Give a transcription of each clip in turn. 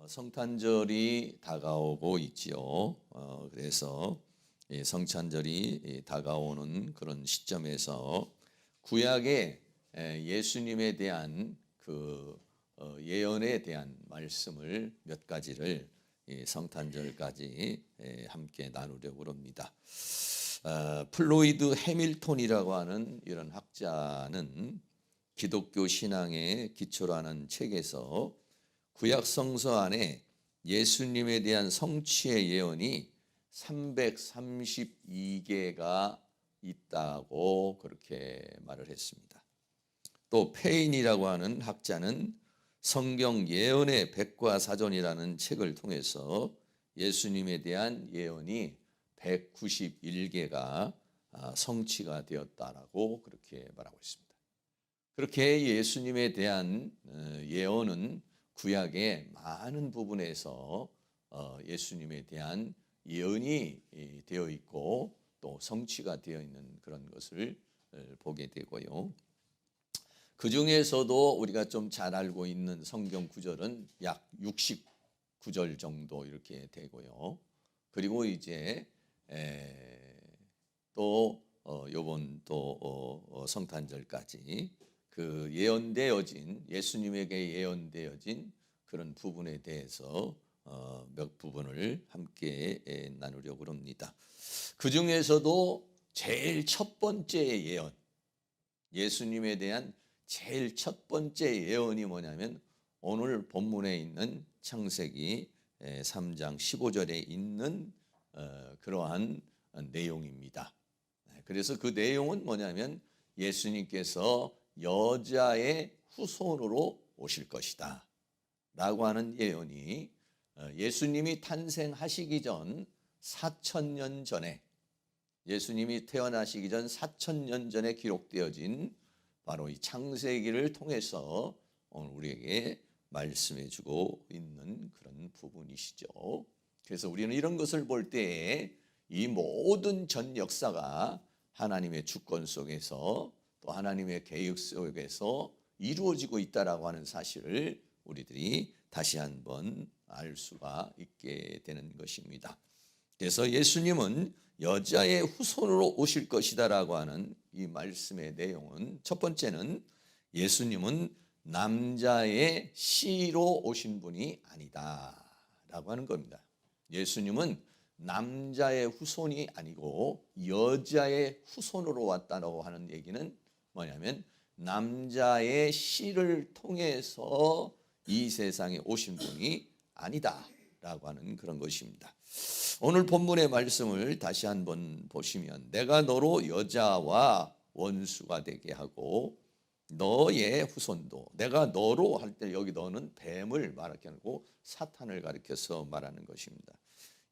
성탄절이 다가오고 있지요. 그래서 이 성탄절이 다가오는 그런 시점에서 구약의 예수님에 대한 그 예언에 대한 말씀을 몇 가지를 성탄절까지 함께 나누려고 합니다. 플로이드 해밀턴이라고 하는 이런 학자는 기독교 신앙의 기초로 하는 책에서 구약 성서 안에 예수님에 대한 성취의 예언이 332개가 있다고 그렇게 말을 했습니다. 또 페인이라고 하는 학자는 성경 예언의 백과사전이라는 책을 통해서 예수님에 대한 예언이 191개가 성취가 되었다라고 그렇게 말하고 있습니다. 그렇게 예수님에 대한 예언은 구약의 많은 부분에서 예수님에 대한 예언이 되어 있고 또 성취가 되어 있는 그런 것을 보게 되고요. 그 중에서도 우리가 좀 잘 알고 있는 성경 구절은 약 69절 정도 이렇게 되고요. 그리고 이제 또 요번 또 성탄절까지 그 예언되어진 예수님에게 예언되어진 그런 부분에 대해서 몇 부분을 함께 나누려고 합니다. 그 중에서도 제일 첫 번째 예언, 예수님에 대한 제일 첫 번째 예언이 뭐냐면 오늘 본문에 있는 창세기 3장 15절에 있는 그러한 내용입니다. 그래서 그 내용은 뭐냐면 예수님께서 여자의 후손으로 오실 것이다 라고 하는 예언이 예수님이 탄생하시기 전 4,000년 전에, 예수님이 태어나시기 전 4,000년 전에 기록되어진 바로 이 창세기를 통해서 오늘 우리에게 말씀해 주고 있는 그런 부분이시죠. 그래서 우리는 이런 것을 볼 때에 이 모든 전 역사가 하나님의 주권 속에서 또 하나님의 계획 속에서 이루어지고 있다라고 하는 사실을 우리들이 다시 한번 알 수가 있게 되는 것입니다. 그래서 예수님은 여자의 후손으로 오실 것이다라고 하는 이 말씀의 내용은 첫 번째는 예수님은 남자의 씨로 오신 분이 아니다라고 하는 겁니다. 예수님은 남자의 후손이 아니고 여자의 후손으로 왔다라고 하는 얘기는 뭐냐면 남자의 씨를 통해서 이 세상에 오신 분이 아니다라고 하는 그런 것입니다. 오늘 본문의 말씀을 다시 한번 보시면 내가 너로 여자와 원수가 되게 하고 너의 후손도, 내가 너로 할 때 여기 너는 뱀을 말하고 사탄을 가리켜서 말하는 것입니다.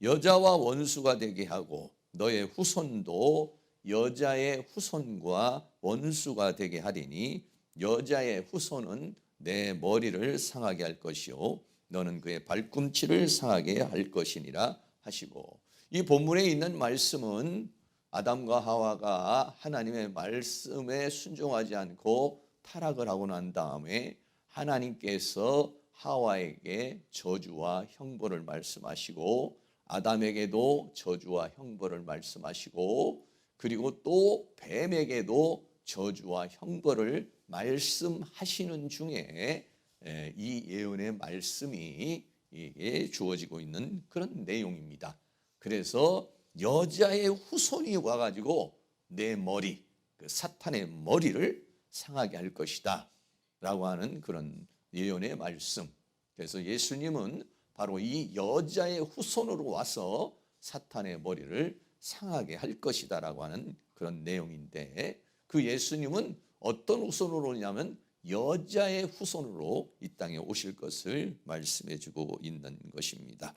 여자와 원수가 되게 하고 너의 후손도 여자의 후손과 원수가 되게 하리니 여자의 후손은 내 머리를 상하게 할 것이요 너는 그의 발꿈치를 상하게 할 것이니라 하시고, 이 본문에 있는 말씀은 아담과 하와가 하나님의 말씀에 순종하지 않고 타락을 하고 난 다음에 하나님께서 하와에게 저주와 형벌을 말씀하시고 아담에게도 저주와 형벌을 말씀하시고 그리고 또 뱀에게도 저주와 형벌을 말씀하시는 중에 이 예언의 말씀이 주어지고 있는 그런 내용입니다. 그래서 여자의 후손이 와가지고 내 머리, 그 사탄의 머리를 상하게 할 것이다 라고 하는 그런 예언의 말씀. 그래서 예수님은 바로 이 여자의 후손으로 와서 사탄의 머리를 상하게 할 것이다 라고 하는 그런 내용인데, 그 예수님은 어떤 후손으로 오냐면 여자의 후손으로 이 땅에 오실 것을 말씀해 주고 있는 것입니다.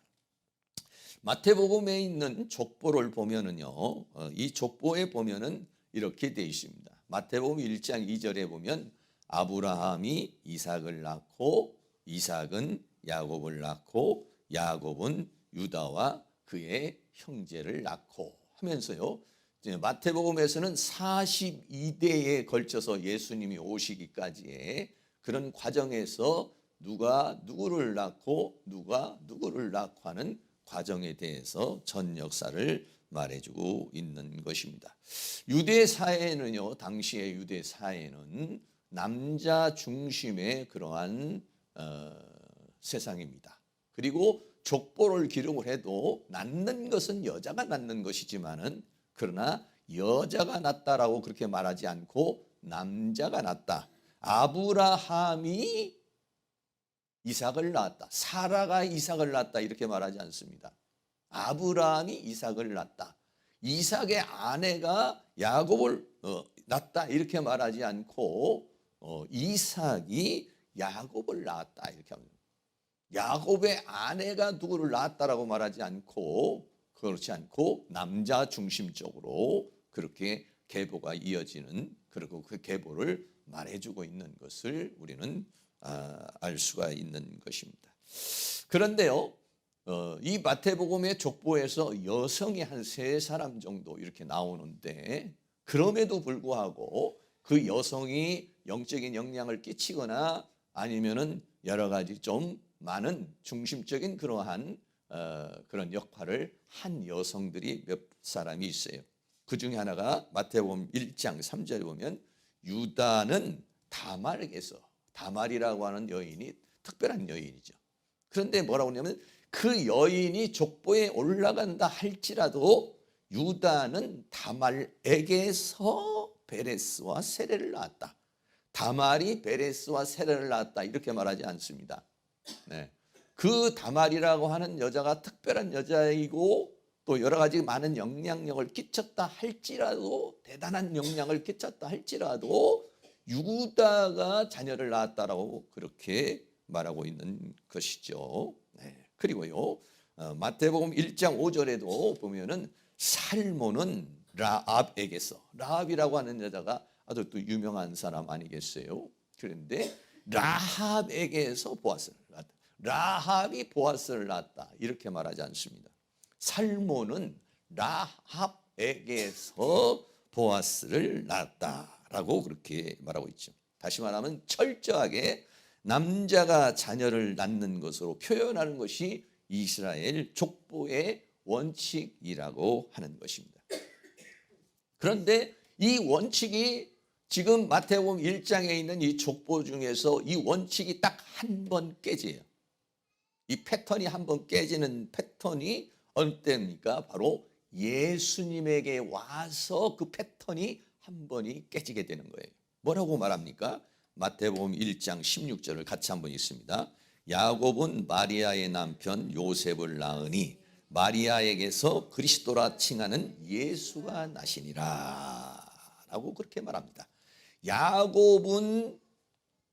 마태복음에 있는 족보를 보면은요, 이 족보에 보면은 이렇게 되어 있습니다. 마태복음 1장 2절에 보면 아브라함이 이삭을 낳고 이삭은 야곱을 낳고 야곱은 유다와 그의 형제를 낳고 하면서요, 마태복음에서는 42대에 걸쳐서 예수님이 오시기까지의 그런 과정에서 누가 누구를 낳고 누가 누구를 낳고 하는 과정에 대해서 전 역사를 말해주고 있는 것입니다. 유대 사회는요, 당시의 유대 사회는 남자 중심의 그러한 세상입니다. 그리고 족보를 기록을 해도 낳는 것은 여자가 낳는 것이지만은 그러나 여자가 낳았다라고 그렇게 말하지 않고 남자가 낳았다. 아브라함이 이삭을 낳았다. 사라가 이삭을 낳았다. 이렇게 말하지 않습니다. 아브라함이 이삭을 낳았다. 이삭의 아내가 야곱을 낳았다. 이렇게 말하지 않고 이삭이 야곱을 낳았다. 이렇게 합니다. 야곱의 아내가 누구를 낳았다라고 말하지 않고 그렇지 않고 남자 중심적으로 그렇게 계보가 이어지는 그리고 그 계보를 말해주고 있는 것을 우리는 알 수가 있는 것입니다. 그런데요, 이 마태복음의 족보에서 여성이 한 3사람 정도 이렇게 나오는데 그럼에도 불구하고 그 여성이 영적인 영향을 끼치거나 아니면은 여러 가지 좀 많은 중심적인 그러한 그런 역할을 한 여성들이 몇 사람이 있어요. 그 중에 하나가 마태복음 1장 3절에 보면 유다는 다말에게서, 다말이라고 하는 여인이 특별한 여인이죠. 그런데 뭐라고 하냐면 그 여인이 족보에 올라간다 할지라도 유다는 다말에게서 베레스와 세레를 낳았다. 다말이 베레스와 세레를 낳았다. 이렇게 말하지 않습니다. 네. 그 다말이라고 하는 여자가 특별한 여자이고 또 여러 가지 많은 영향력을 끼쳤다 할지라도 대단한 영향을 끼쳤다 할지라도 유다가 자녀를 낳았다라고 그렇게 말하고 있는 것이죠. 네. 그리고요 마태복음 1장 5절에도 보면은 살모는 라합에게서, 라합이라고 하는 여자가 아주 또 유명한 사람 아니겠어요? 그런데 라합에게서 보아스를 낳았다. 라합이 보아스를 낳았다. 이렇게 말하지 않습니다. 살모는 라합에게서 보아스를 낳았다라고 그렇게 말하고 있죠. 다시 말하면 철저하게 남자가 자녀를 낳는 것으로 표현하는 것이 이스라엘 족보의 원칙이라고 하는 것입니다. 그런데 이 원칙이 지금 마태복음 1장에 있는 이 족보 중에서 이 원칙이 딱 한 번 깨져요. 이 패턴이 한 번 깨지는 패턴이 어느 때입니까? 바로 예수님에게 와서 그 패턴이 한 번이 깨지게 되는 거예요. 뭐라고 말합니까? 마태복음 1장 16절을 같이 한번 읽습니다. 야곱은 마리아의 남편 요셉을 낳으니 마리아에게서 그리스도라 칭하는 예수가 나시니라 라고 그렇게 말합니다. 야곱은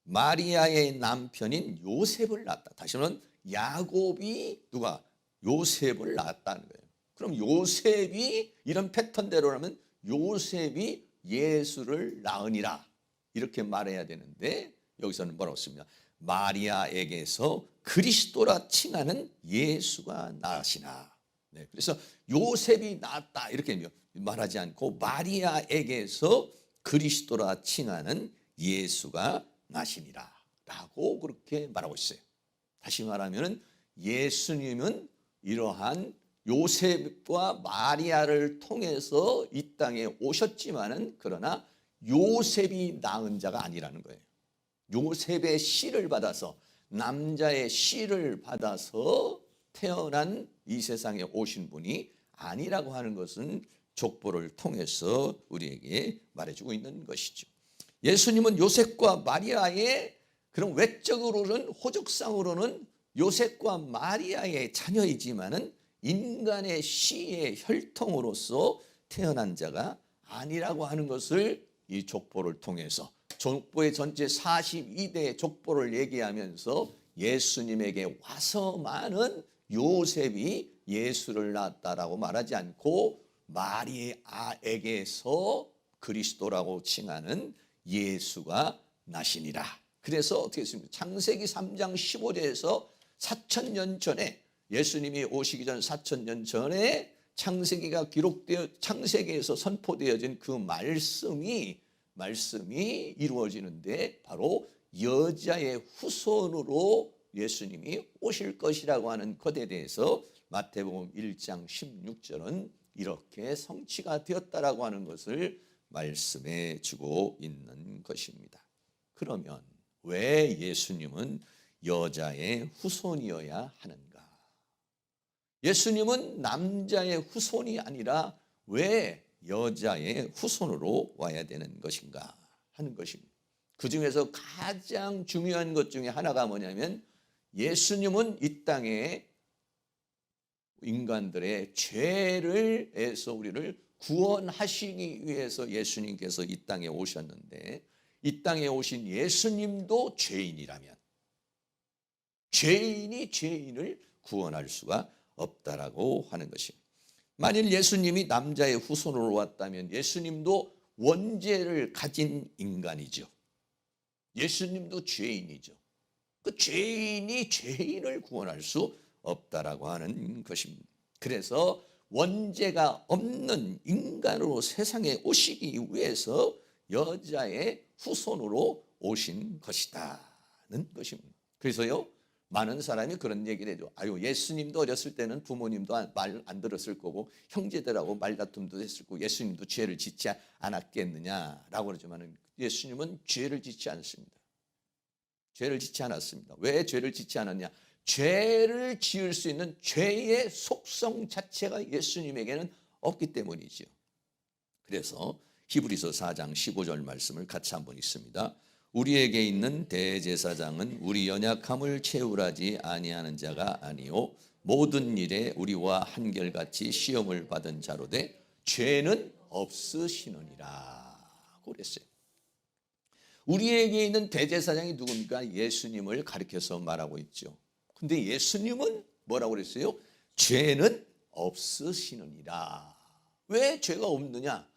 마리아의 남편인 요셉을 낳았다. 다시 말하면 야곱이 누가? 요셉을 낳았다는 거예요. 그럼 요셉이 이런 패턴대로라면 요셉이 예수를 낳으니라 이렇게 말해야 되는데 여기서는 뭐라고 씁니다. 마리아에게서 그리스도라 칭하는 예수가 나시나. 네, 그래서 요셉이 낳았다 이렇게 말하지 않고 마리아에게서 그리스도라 칭하는 예수가 나시니라 라고 그렇게 말하고 있어요. 다시 말하면 예수님은 이러한 요셉과 마리아를 통해서 이 땅에 오셨지만은 그러나 요셉이 낳은 자가 아니라는 거예요. 요셉의 씨를 받아서 남자의 씨를 받아서 태어난 이 세상에 오신 분이 아니라고 하는 것은 족보를 통해서 우리에게 말해주고 있는 것이죠. 예수님은 요셉과 마리아의 그런 외적으로는 호적상으로는 요셉과 마리아의 자녀이지만은 인간의 씨의 혈통으로서 태어난 자가 아니라고 하는 것을 이 족보를 통해서 족보의 전체 42대의 족보를 얘기하면서 예수님에게 와서만은 요셉이 예수를 낳았다라고 말하지 않고 마리아에게서 그리스도라고 칭하는 예수가 나시니라. 그래서 어떻게 했습니까? 창세기 3장 15절에서 4,000년 전에 예수님이 오시기 전 4,000년 전에 창세기가 기록되어 창세기에서 선포되어진 그 말씀이 이루어지는데 바로 여자의 후손으로 예수님이 오실 것이라고 하는 것에 대해서 마태복음 1장 16절은 이렇게 성취가 되었다라고 하는 것을 말씀해 주고 있는 것입니다. 그러면 왜 예수님은 여자의 후손이어야 하는가? 예수님은 남자의 후손이 아니라 왜 여자의 후손으로 와야 되는 것인가 하는 것입니다. 그 중에서 가장 중요한 것 중에 하나가 뭐냐면 예수님은 이 땅에 인간들의 죄를 해서 우리를 구원하시기 위해서 예수님께서 이 땅에 오셨는데, 이 땅에 오신 예수님도 죄인이라면 죄인이 죄인을 구원할 수가 없다라고 하는 것입니다. 만일 예수님이 남자의 후손으로 왔다면 예수님도 원죄를 가진 인간이죠. 예수님도 죄인이죠. 그 죄인이 죄인을 구원할 수 없다라고 하는 것입니다. 그래서 원죄가 없는 인간으로 세상에 오시기 위해서 여자의 후손으로 오신 것이다는 것입니다. 그래서요, 많은 사람이 그런 얘기를 해줘. 아유, 예수님도 어렸을 때는 부모님도 말 안 들었을 거고 형제들하고 말다툼도 했을 거고 예수님도 죄를 짓지 않았겠느냐라고 그러지만 예수님은 죄를 짓지 않습니다. 죄를 짓지 않았습니다. 왜 죄를 짓지 않았냐? 죄를 지을 수 있는 죄의 속성 자체가 예수님에게는 없기 때문이죠. 그래서 히브리서 4장 15절 말씀을 같이 한번 읽습니다. 우리에게 있는 대제사장은 우리 연약함을 채울하지 아니하는 자가 아니요 모든 일에 우리와 한결같이 시험을 받은 자로되 죄는 없으시느니라 그랬어요. 우리에게 있는 대제사장이 누굽니까? 예수님을 가리켜서 말하고 있죠. 근데 예수님은 뭐라고 그랬어요? 죄는 없으시느니라. 왜 죄가 없느냐?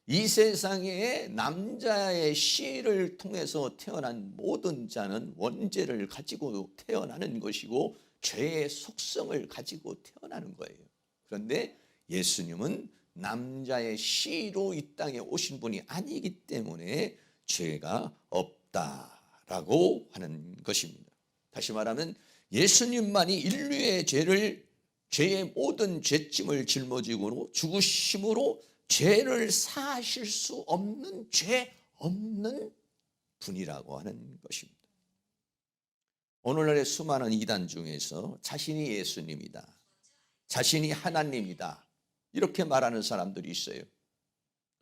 이 세상에 남자의 씨를 통해서 태어난 모든 자는 원죄를 가지고 태어나는 것이고 죄의 속성을 가지고 태어나는 거예요. 그런데 예수님은 남자의 씨로 이 땅에 오신 분이 아니기 때문에 죄가 없다라고 하는 것입니다. 다시 말하면 예수님만이 인류의 죄의 모든 죄짐을 짊어지고 죽으심으로 죄를 사하실 수 없는 죄 없는 분이라고 하는 것입니다. 오늘날의 수많은 이단 중에서 자신이 예수님이다, 자신이 하나님이다 이렇게 말하는 사람들이 있어요.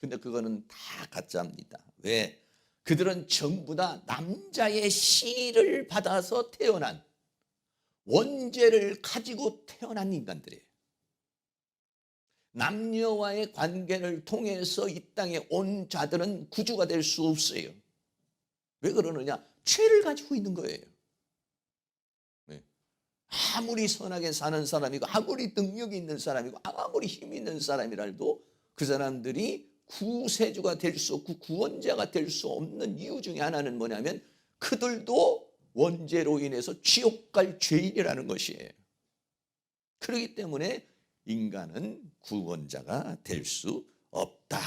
근데 그거는 다 가짜입니다. 왜? 그들은 전부 다 남자의 씨를 받아서 태어난 원죄를 가지고 태어난 인간들이에요. 남녀와의 관계를 통해서 이 땅에 온 자들은 구주가 될 수 없어요. 왜 그러느냐? 죄를 가지고 있는 거예요. 아무리 선하게 사는 사람이고 아무리 능력이 있는 사람이고 아무리 힘 있는 사람이라도 그 사람들이 구세주가 될 수 없고 구원자가 될 수 없는 이유 중에 하나는 뭐냐면 그들도 원죄로 인해서 지옥 갈 죄인이라는 것이에요. 그렇기 때문에 인간은 구원자가 될 수 없다.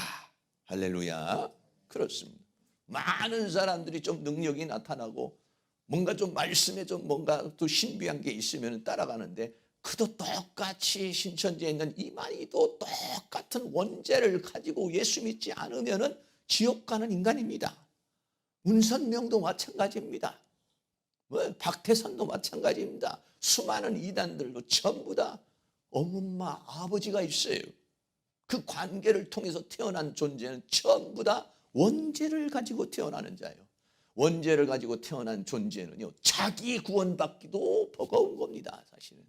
할렐루야. 그렇습니다. 많은 사람들이 좀 능력이 나타나고 뭔가 좀 말씀에 좀 뭔가 또 신비한 게 있으면 따라가는데 그도 똑같이 신천지에 있는 이만희도 똑같은 원죄를 가지고 예수 믿지 않으면 지옥 가는 인간입니다. 문선명도 마찬가지입니다. 박태선도 마찬가지입니다. 수많은 이단들도 전부 다 엄마 아버지가 있어요. 그 관계를 통해서 태어난 존재는 전부 다 원죄를 가지고 태어나는 자예요. 원죄를 가지고 태어난 존재는요 자기 구원받기도 버거운 겁니다. 사실은.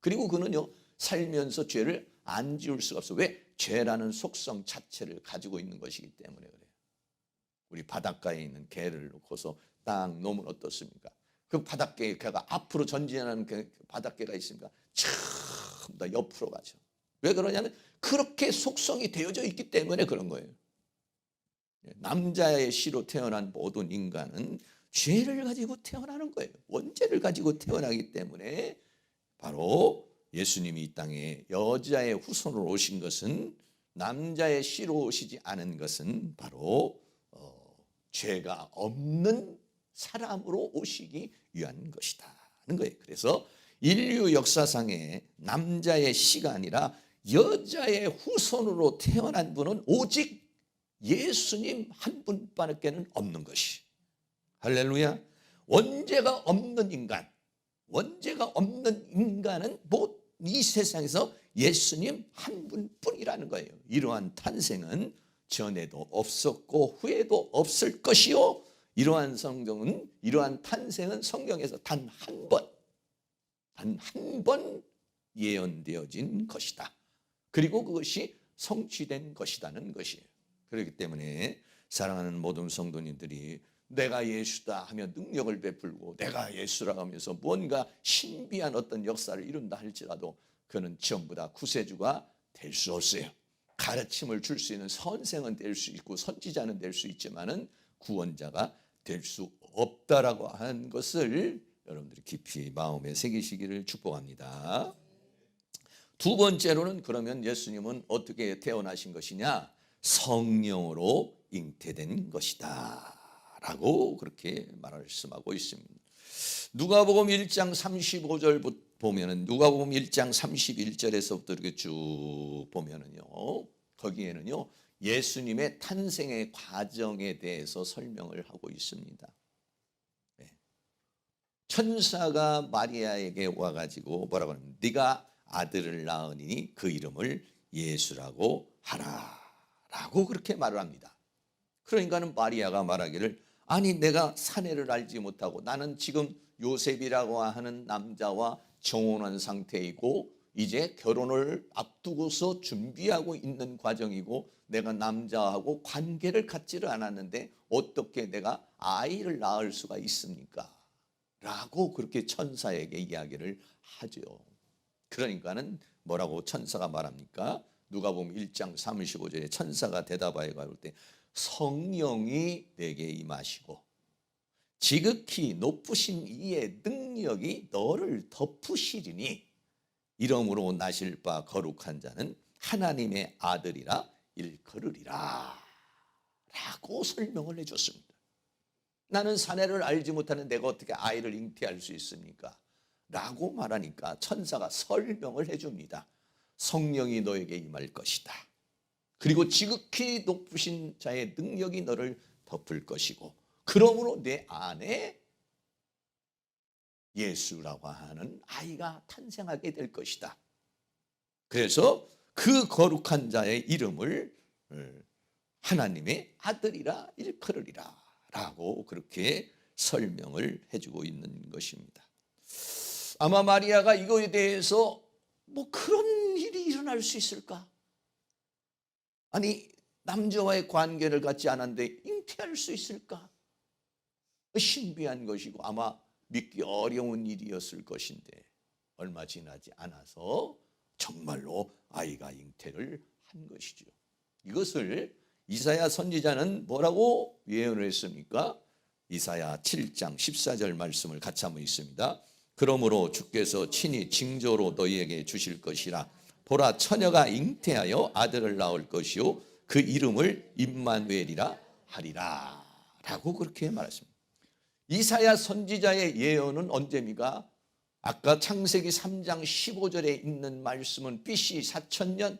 그리고 그는요 살면서 죄를 안 지을 수가 없어요. 왜? 죄라는 속성 자체를 가지고 있는 것이기 때문에 그래요. 우리 바닷가에 있는 개를 놓고서 딱 놓으면 어떻습니까? 그 바닷개가 앞으로 전진하는 그 바닷개가 있습니까? 전부 다 옆으로 가죠. 왜 그러냐면 그렇게 속성이 되어져 있기 때문에 그런 거예요. 남자의 씨로 태어난 모든 인간은 죄를 가지고 태어나는 거예요. 원죄를 가지고 태어나기 때문에 바로 예수님이 이 땅에 여자의 후손으로 오신 것은 남자의 씨로 오시지 않은 것은 바로 죄가 없는 사람으로 오시기 위한 것이다는 거예요. 그래서 인류 역사상에 남자의 씨가 아니라 여자의 후손으로 태어난 분은 오직 예수님 한 분밖에는 없는 것이. 할렐루야. 원죄가 없는 인간, 원죄가 없는 인간은 이 세상에서 예수님 한 분뿐이라는 거예요. 이러한 탄생은 전에도 없었고 후에도 없을 것이요, 이러한 탄생은 성경에서 단 한 번 예언되어진 것이다. 그리고 그것이 성취된 것이라는 것이에요. 그렇기 때문에 사랑하는 모든 성도님들이 내가 예수다 하며 능력을 베풀고 내가 예수라 하면서 뭔가 신비한 어떤 역사를 이룬다 할지라도 그는 전부 다 구세주가 될 수 없어요. 가르침을 줄 수 있는 선생은 될 수 있고 선지자는 될 수 있지만은 구원자가 될 수 없다라고 하는 것을 여러분들이 깊이 마음에 새기시기를 축복합니다. 두 번째로는 그러면 예수님은 어떻게 태어나신 것이냐? 성령으로 잉태된 것이다 라고 그렇게 말씀하고 있습니다. 누가복음 1장 35절 보면은, 누가복음 1장 31절에서부터 이렇게 쭉 보면은요, 거기에는요 예수님의 탄생의 과정에 대해서 설명을 하고 있습니다. 천사가 마리아에게 와가지고 뭐라고 하냐면 네가 아들을 낳으니 그 이름을 예수라고 하라 라고 그렇게 말을 합니다. 그러니까는 마리아가 말하기를, 아니 내가 사내를 알지 못하고 나는 지금 요셉이라고 하는 남자와 정혼한 상태이고 이제 결혼을 앞두고서 준비하고 있는 과정이고 내가 남자하고 관계를 갖지를 않았는데 어떻게 내가 아이를 낳을 수가 있습니까? 라고 그렇게 천사에게 이야기를 하죠. 그러니까는 뭐라고 천사가 말합니까? 누가복음 1장 35절에 천사가 대답하여 가를 때 성령이 내게 임하시고 지극히 높으신 이의 능력이 너를 덮으시리니 이러므로 나실 바 거룩한 자는 하나님의 아들이라 일컬으리라 라고 설명을 해줬습니다. 나는 사내를 알지 못하는 내가 어떻게 아이를 잉태할 수 있습니까? 라고 말하니까 천사가 설명을 해줍니다. 성령이 너에게 임할 것이다. 그리고 지극히 높으신 자의 능력이 너를 덮을 것이고 그러므로 내 안에 예수라고 하는 아이가 탄생하게 될 것이다. 그래서 그 거룩한 자의 이름을 하나님의 아들이라 일컬으리라 라고 그렇게 설명을 해주고 있는 것입니다. 아마 마리아가 이거에 대해서 그런 일이 일어날 수 있을까? 아니 남자와의 관계를 갖지 않았는데 잉태할 수 있을까? 신비한 것이고 아마 믿기 어려운 일이었을 것인데 얼마 지나지 않아서 정말로 아이가 잉태를 한 것이죠. 이것을 이사야 선지자는 뭐라고 예언을 했습니까? 이사야 7장 14절 말씀을 같이 한번 읽습니다. 그러므로 주께서 친히 징조로 너희에게 주실 것이라. 보라, 처녀가 잉태하여 아들을 낳을 것이요 그 이름을 임마누엘이라 하리라 라고 그렇게 말했습니다. 이사야 선지자의 예언은 언제입니까? 아까 창세기 3장 15절에 있는 말씀은 BC 4000년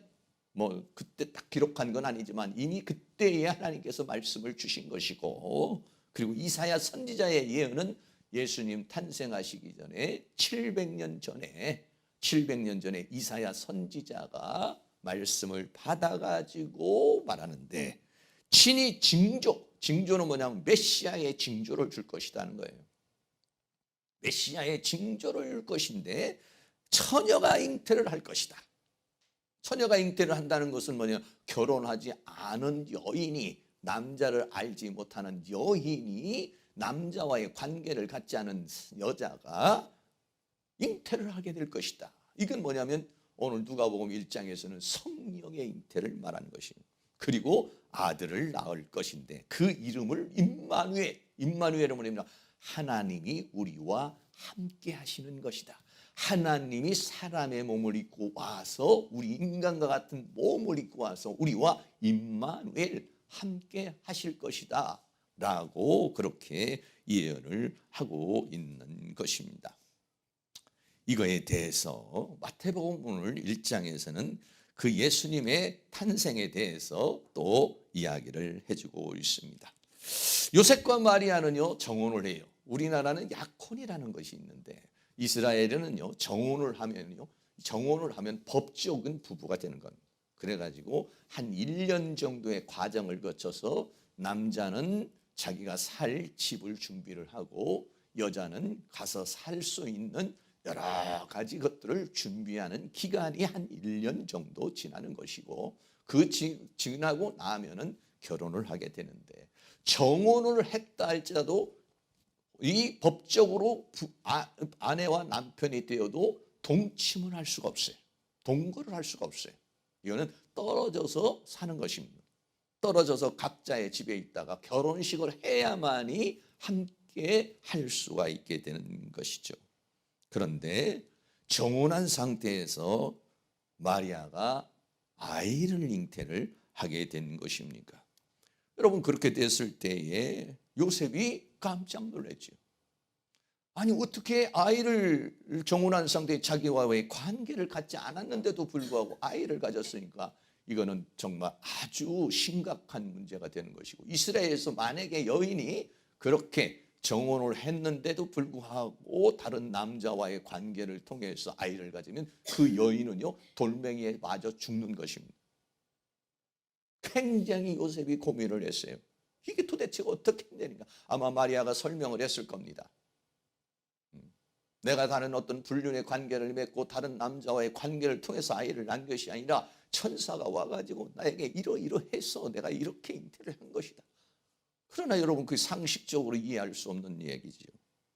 그때 딱 기록한 건 아니지만 이미 그때에 하나님께서 말씀을 주신 것이고, 그리고 이사야 선지자의 예언은 예수님 탄생하시기 전에 700년 전에 이사야 선지자가 말씀을 받아가지고 말하는데, 친히 징조는 뭐냐면 메시아의 징조를 줄 것이라는 거예요. 메시아의 징조를 줄 것인데 처녀가 잉태를 할 것이다. 처녀가 잉태를 한다는 것은 뭐냐? 결혼하지 않은 여인이, 남자를 알지 못하는 여인이 남자와의 관계를 갖지 않은 여자가 잉태를 하게 될 것이다. 이건 뭐냐면 오늘 누가복음 1장에서는 성령의 잉태를 말하는 것입니다. 그리고 아들을 낳을 것인데 그 이름을 임마누엘은 뭐냐면 하나님이 우리와 함께 하시는 것이다. 하나님이 사람의 몸을 입고 와서 우리 인간과 같은 몸을 입고 와서 우리와 임마누엘 함께 하실 것이다 라고 그렇게 예언을 하고 있는 것입니다. 이거에 대해서 마태복음 오늘 1장에서는 그 예수님의 탄생에 대해서 또 이야기를 해주고 있습니다. 요셉과 마리아는요 정혼을 해요. 우리나라는 약혼이라는 것이 있는데 이스라엘에는요 정혼을 하면 법적인 부부가 되는 겁니다. 그래가지고 한 1년 정도의 과정을 거쳐서 남자는 자기가 살 집을 준비를 하고 여자는 가서 살 수 있는 여러 가지 것들을 준비하는 기간이 한 1년 정도 지나는 것이고 그 지나고 나면은 결혼을 하게 되는데 정혼을 했다 할지라도 이 법적으로 아내와 남편이 되어도 동침을 할 수가 없어요. 동거를 할 수가 없어요. 이거는 떨어져서 사는 것입니다. 떨어져서 각자의 집에 있다가 결혼식을 해야만이 함께 할 수가 있게 되는 것이죠. 그런데 정혼한 상태에서 마리아가 아이를 잉태를 하게 된 것입니까? 여러분 그렇게 됐을 때에 요셉이 깜짝 놀랐죠. 아니 어떻게 아이를 정혼한 상태에 자기와의 관계를 갖지 않았는데도 불구하고 아이를 가졌으니까 이거는 정말 아주 심각한 문제가 되는 것이고 이스라엘에서 만약에 여인이 그렇게 정혼을 했는데도 불구하고 다른 남자와의 관계를 통해서 아이를 가지면 그 여인은요 돌멩이에 맞아 죽는 것입니다. 굉장히 요셉이 고민을 했어요. 이게 도대체 어떻게 되는가? 아마 마리아가 설명을 했을 겁니다. 내가 다른 어떤 불륜의 관계를 맺고 다른 남자와의 관계를 통해서 아이를 낳은 것이 아니라 천사가 와가지고 나에게 이러이러해서 내가 이렇게 잉태를 한 것이다. 그러나 여러분 그 상식적으로 이해할 수 없는 얘기죠.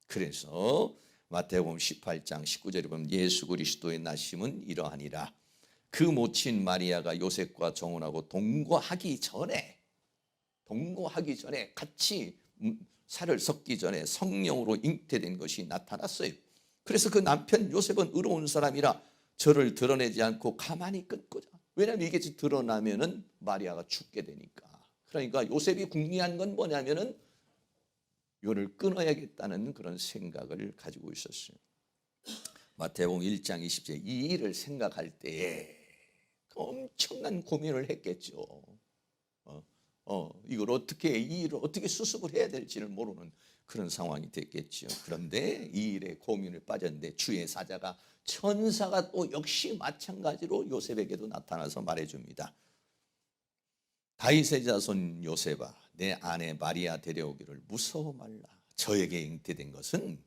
그래서 마태복음 18장 19절에 보면 예수 그리스도의 나심은 이러하니라. 그 모친 마리아가 요셉과 정혼하고 동거하기 전에 같이 살을 섞기 전에 성령으로 잉태된 것이 나타났어요. 그래서 그 남편 요셉은 의로운 사람이라 저를 드러내지 않고 가만히 끊고자. 왜냐하면 이게 드러나면은 마리아가 죽게 되니까. 그러니까 요셉이 궁리한 건 뭐냐면은 요를 끊어야겠다는 그런 생각을 가지고 있었어요. 마태복음 1장 20절 이 일을 생각할 때에 엄청난 고민을 했겠죠. 이걸 이 일을 어떻게 수습을 해야 될지를 모르는 그런 상황이 됐겠죠. 그런데 이 일에 고민을 빠졌는데 주의 사자가 천사가 또 역시 마찬가지로 요셉에게도 나타나서 말해줍니다. 다윗의 자손 요셉아 내 아내 마리아 데려오기를 무서워 말라. 저에게 잉태된 것은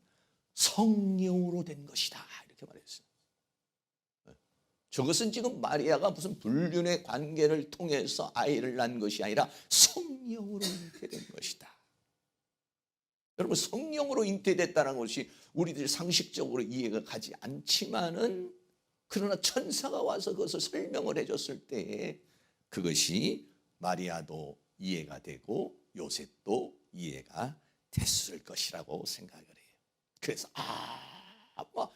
성령으로 된 것이다. 이렇게 말했어요. 저것은 지금 마리아가 무슨 불륜의 관계를 통해서 아이를 낳은 것이 아니라 성령으로 잉태된 것이다. 여러분 성령으로 잉태됐다는 것이 우리들 상식적으로 이해가 가지 않지만은 그러나 천사가 와서 그것을 설명을 해줬을 때 그것이 마리아도 이해가 되고 요셉도 이해가 됐을 것이라고 생각을 해요. 그래서 아마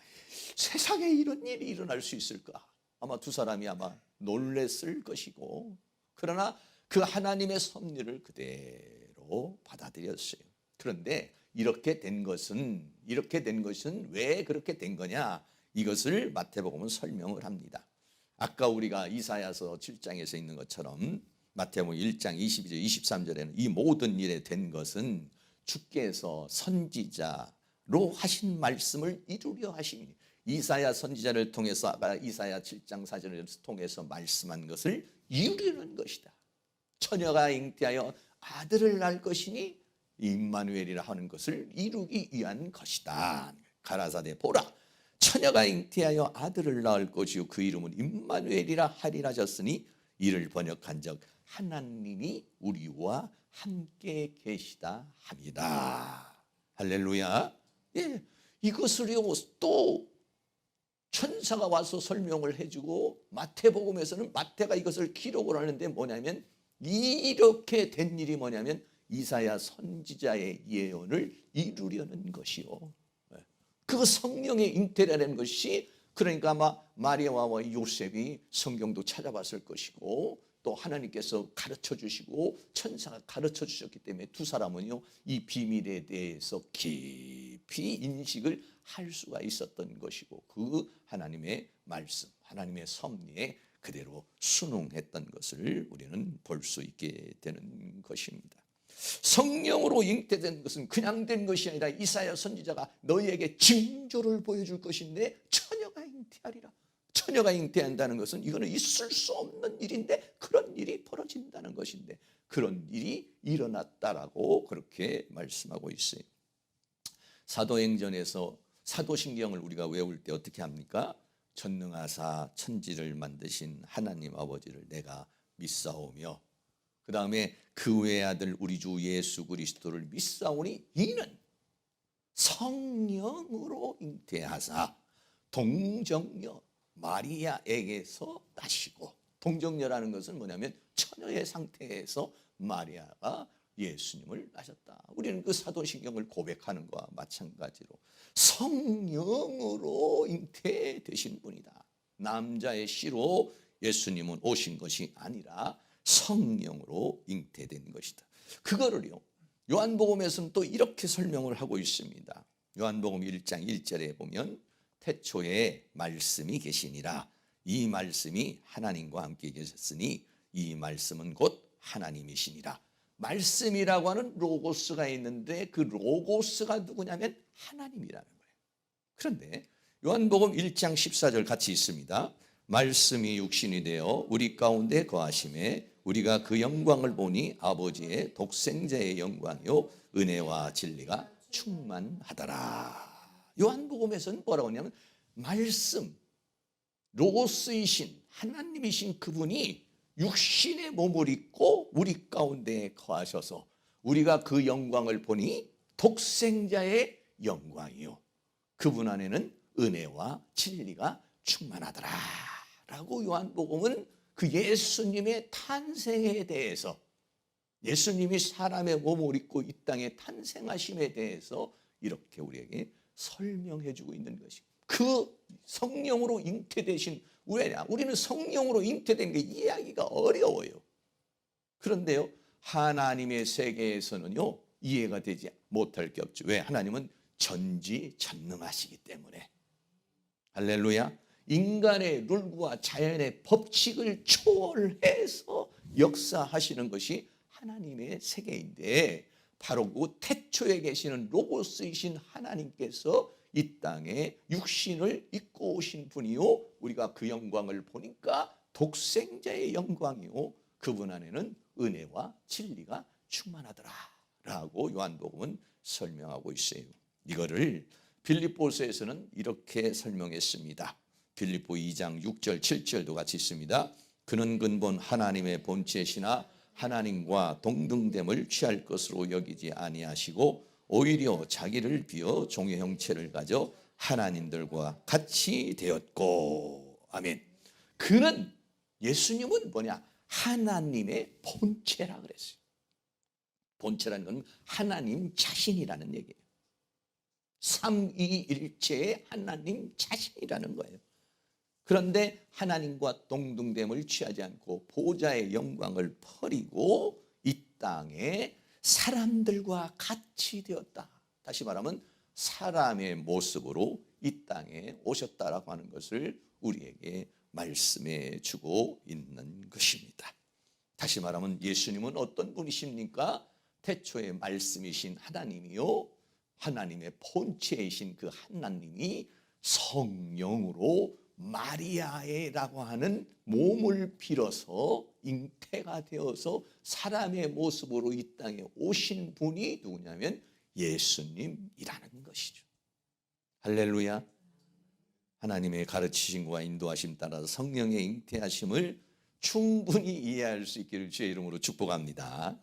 세상에 이런 일이 일어날 수 있을까? 아마 두 사람이 아마 놀랬을 것이고 그러나 그 하나님의 섭리를 그대로 받아들였어요. 그런데 이렇게 된 것은 왜 그렇게 된 거냐? 이것을 마태복음은 설명을 합니다. 아까 우리가 이사야서 7장에서 있는 것처럼 마태복음 1장 22절 23절에는 이 모든 일에 된 것은 주께서 선지자로 하신 말씀을 이루려 하심이니 이사야 선지자를 통해서 아까 이사야 7장 4절을 통해서 말씀한 것을 이루려는 것이다. 처녀가 잉태하여 아들을 낳을 것이니 임마누엘이라 하는 것을 이루기 위한 것이다. 가라사대 보라 처녀가 잉태하여 아들을 낳을 것이요 그 이름은 임마누엘이라 하리라 하셨으니 이를 번역한 적 하나님이 우리와 함께 계시다 합니다. 할렐루야. 예, 이것을요 또 천사가 와서 설명을 해주고 마태복음에서는 마태가 이것을 기록을 하는데 뭐냐면 이렇게 된 일이 뭐냐면 이사야 선지자의 예언을 이루려는 것이요. 그 성령의 잉태라는 것이 그러니까 아마 마리아와 요셉이 성경도 찾아봤을 것이고 또 하나님께서 가르쳐 주시고 천사가 가르쳐 주셨기 때문에 두 사람은요 이 비밀에 대해서 깊이 인식을 할 수가 있었던 것이고 그 하나님의 말씀, 하나님의 섭리에 그대로 순응했던 것을 우리는 볼 수 있게 되는 것입니다. 성령으로 잉태된 것은 그냥 된 것이 아니라 이사야 선지자가 너희에게 징조를 보여줄 것인데 처녀가 잉태하리라. 처녀가 잉태한다는 것은 이거는 있을 수 없는 일인데 그런 일이 벌어진다는 것인데 그런 일이 일어났다라고 그렇게 말씀하고 있어요. 사도행전에서 사도신경을 우리가 외울 때 어떻게 합니까? 전능하사 천지를 만드신 하나님 아버지를 내가 믿사오며 그 다음에 그 외의 아들 우리 주 예수 그리스도를 믿사오니 이는 성령으로 잉태하사 동정녀 마리아에게서 나시고, 동정녀라는 것은 뭐냐면 처녀의 상태에서 마리아가 예수님을 낳으셨다. 우리는 그 사도신경을 고백하는 것과 마찬가지로 성령으로 잉태되신 분이다. 남자의 씨로 예수님은 오신 것이 아니라 성령으로 잉태된 것이다. 그거를요 요한복음에서는 또 이렇게 설명을 하고 있습니다. 요한복음 1장 1절에 보면 태초에 말씀이 계시니라. 이 말씀이 하나님과 함께 계셨으니 이 말씀은 곧 하나님이시니라. 말씀이라고 하는 로고스가 있는데 그 로고스가 누구냐면 하나님이라는 거예요. 그런데 요한복음 1장 14절 같이 있습니다. 말씀이 육신이 되어 우리 가운데 거하심에 우리가 그 영광을 보니 아버지의 독생자의 영광이요 은혜와 진리가 충만하더라. 요한복음에서는 뭐라고 하냐면 말씀, 로고스이신 하나님이신 그분이 육신의 몸을 입고 우리 가운데 거하셔서 우리가 그 영광을 보니 독생자의 영광이요 그분 안에는 은혜와 진리가 충만하더라 라고 요한복음은 그 예수님의 탄생에 대해서, 예수님이 사람의 몸을 입고 이 땅에 탄생하심에 대해서 이렇게 우리에게 설명해 주고 있는 것이, 그 성령으로 잉태되신, 왜냐? 우리는 성령으로 잉태된 게 이해하기가 어려워요. 그런데요 하나님의 세계에서는요 이해가 되지 못할 게 없죠. 왜? 하나님은 전지전능하시기 때문에. 할렐루야. 인간의 룰과 자연의 법칙을 초월해서 역사하시는 것이 하나님의 세계인데 바로 그 태초에 계시는 로고스이신 하나님께서 이 땅에 육신을 입고 오신 분이요 우리가 그 영광을 보니까 독생자의 영광이요 그분 안에는 은혜와 진리가 충만하더라 라고 요한복음은 설명하고 있어요. 이거를 빌립보서에서는 이렇게 설명했습니다. 빌립보 2장 6절 7절도 같이 있습니다. 그는 근본 하나님의 본체시나 하나님과 동등됨을 취할 것으로 여기지 아니하시고 오히려 자기를 비어 종의 형체를 가져 하나님들과 같이 되었고. 아멘. 그는, 예수님은 뭐냐? 하나님의 본체라 그랬어요. 본체라는 건 하나님 자신이라는 얘기예요. 삼위일체의 하나님 자신이라는 거예요. 그런데 하나님과 동등됨을 취하지 않고 보좌의 영광을 버리고 이 땅에 사람들과 같이 되었다. 다시 말하면 사람의 모습으로 이 땅에 오셨다라고 하는 것을 우리에게 말씀해 주고 있는 것입니다. 다시 말하면 예수님은 어떤 분이십니까? 태초의 말씀이신 하나님이요 하나님의 본체이신 그 하나님이 성령으로 마리아라고 하는 몸을 빌어서 잉태가 되어서 사람의 모습으로 이 땅에 오신 분이 누구냐면 예수님이라는 것이죠. 할렐루야. 하나님의 가르치심과 인도하심 따라서 성령의 잉태하심을 충분히 이해할 수 있기를 주의 이름으로 축복합니다.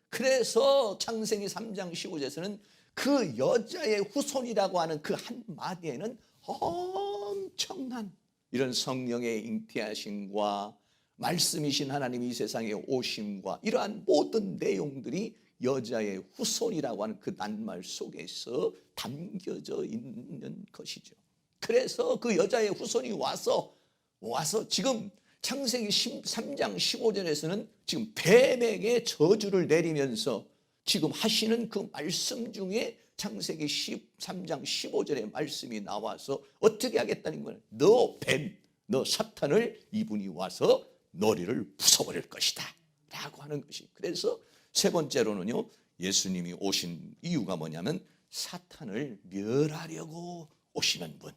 그래서 창세기 3장 15절에서는 그 여자의 후손이라고 하는 그 한마디에는 엄청난 이런 성령의 잉태하심과 말씀이신 하나님이 이 세상에 오심과 이러한 모든 내용들이 여자의 후손이라고 하는 그 낱말 속에서 담겨져 있는 것이죠. 그래서 그 여자의 후손이 와서 지금 창세기 3장 15절에서는 지금 뱀에게 저주를 내리면서 지금 하시는 그 말씀 중에 창세기 3장 15절의 말씀이 나와서 어떻게 하겠다는 거예요. 너 뱀, 너 사탄을 이분이 와서 너리를 부숴버릴 것이다 라고 하는 것이. 그래서 세 번째로는요, 예수님이 오신 이유가 뭐냐면 사탄을 멸하려고 오시는 분.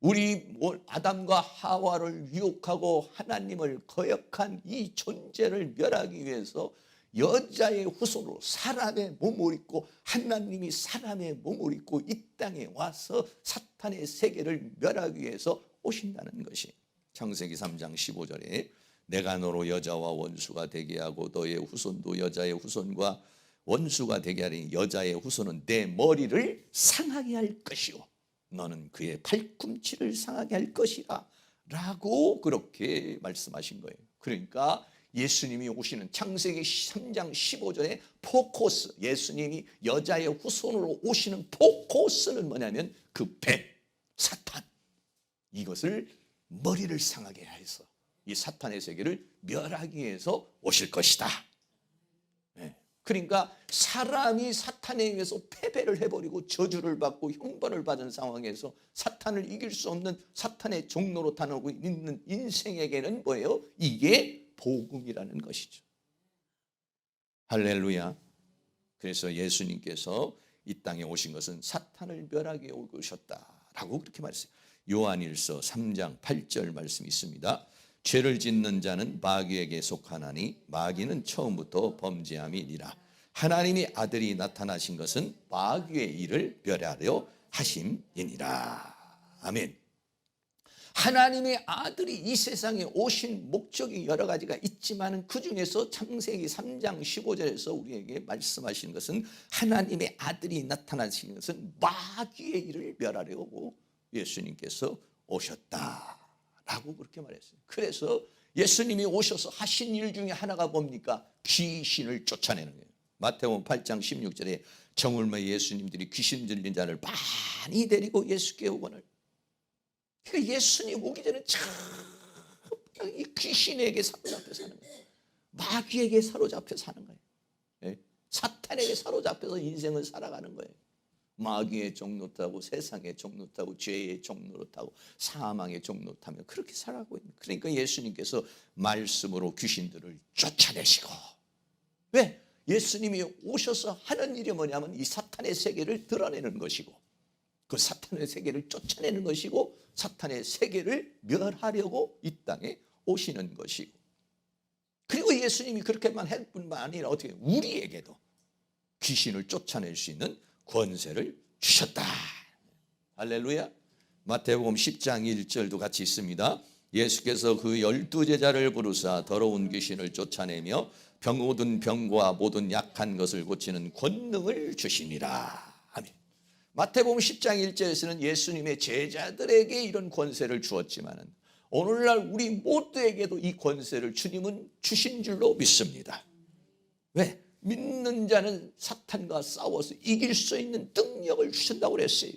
우리 아담과 하와를 유혹하고 하나님을 거역한 이 존재를 멸하기 위해서 여자의 후손으로 사람의 몸을 입고 하나님이 사람의 몸을 입고 이 땅에 와서 사탄의 세계를 멸하기 위해서 오신다는 것이. 창세기 3장 15절에 내가 너로 여자와 원수가 되게 하고 너의 후손도 여자의 후손과 원수가 되게 하리니 여자의 후손은 내 머리를 상하게 할 것이요 너는 그의 팔꿈치를 상하게 할 것이라 라고 그렇게 말씀하신 거예요. 그러니까 예수님이 오시는 창세기 3장 15절에 포커스, 예수님이 여자의 후손으로 오시는 포커스는 뭐냐면 그 뱀, 사탄, 이것을 머리를 상하게 해서 이 사탄의 세계를 멸하기 위해서 오실 것이다. 그러니까 사람이 사탄에 의해서 패배를 해버리고 저주를 받고 형벌을 받은 상황에서 사탄을 이길 수 없는 사탄의 종로로 타고 있는 인생에게는 뭐예요? 이게 복음이라는 것이죠. 할렐루야. 그래서 예수님께서 이 땅에 오신 것은 사탄을 멸하게 오셨다라고 그렇게 말했어요. 요한일서 3장 8절 말씀이 있습니다. 죄를 짓는 자는 마귀에게 속하나니 마귀는 처음부터 범죄함이니라. 하나님의 아들이 나타나신 것은 마귀의 일을 멸하려 하심이니라. 아멘. 하나님의 아들이 이 세상에 오신 목적이 여러 가지가 있지만 그 중에서 창세기 3장 15절에서 우리에게 말씀하신 것은 하나님의 아들이 나타나신 것은 마귀의 일을 멸하려고 예수님께서 오셨다라고 그렇게 말했어요. 그래서 예수님이 오셔서 하신 일 중에 하나가 뭡니까? 귀신을 쫓아내는 거예요. 마태복음 8장 16절에 정올매 예수님들이 귀신 들린 자를 많이 데리고 예수께 오거늘. 그러니까 예수님 오기 전에 참 이 귀신에게 사로잡혀 사는 거예요. 마귀에게 사로잡혀 사는 거예요. 사탄에게 사로잡혀서 인생을 살아가는 거예요. 마귀의 종로 타고 세상의 종로 타고 죄의 종로로 타고 사망의 종로 타며 그렇게 살아가고 있는. 그러니까 예수님께서 말씀으로 귀신들을 쫓아내시고. 왜? 예수님이 오셔서 하는 일이 뭐냐면 이 사탄의 세계를 드러내는 것이고 그 사탄의 세계를 쫓아내는 것이고 사탄의 세계를 멸하려고 이 땅에 오시는 것이고, 그리고 예수님이 그렇게만 할 뿐만 아니라 어떻게 우리에게도 귀신을 쫓아낼 수 있는 권세를 주셨다. 할렐루야. 마태복음 10장 1절도 같이 있습니다. 예수께서 그 12제자를 부르사 더러운 귀신을 쫓아내며 모든 병과 모든 약한 것을 고치는 권능을 주시니라. 아멘. 마태복음 10장 1절에서는 예수님의 제자들에게 이런 권세를 주었지만 오늘날 우리 모두에게도 이 권세를 주님은 주신 줄로 믿습니다. 왜? 믿는 자는 사탄과 싸워서 이길 수 있는 능력을 주신다고 그랬어요.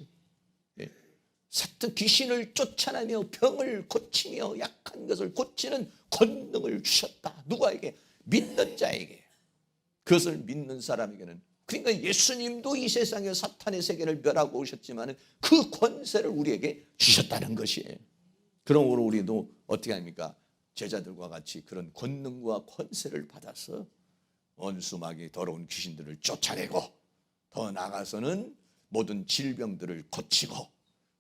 사탄 귀신을 쫓아내며 병을 고치며 약한 것을 고치는 권능을 주셨다. 누구에게? 믿는 자에게. 그것을 믿는 사람에게는. 그러니까 예수님도 이 세상에 사탄의 세계를 멸하고 오셨지만 그 권세를 우리에게 주셨다는 것이에요. 그러므로 우리도 어떻게 합니까? 제자들과 같이 그런 권능과 권세를 받아서 원수마귀 더러운 귀신들을 쫓아내고 더 나아가서는 모든 질병들을 고치고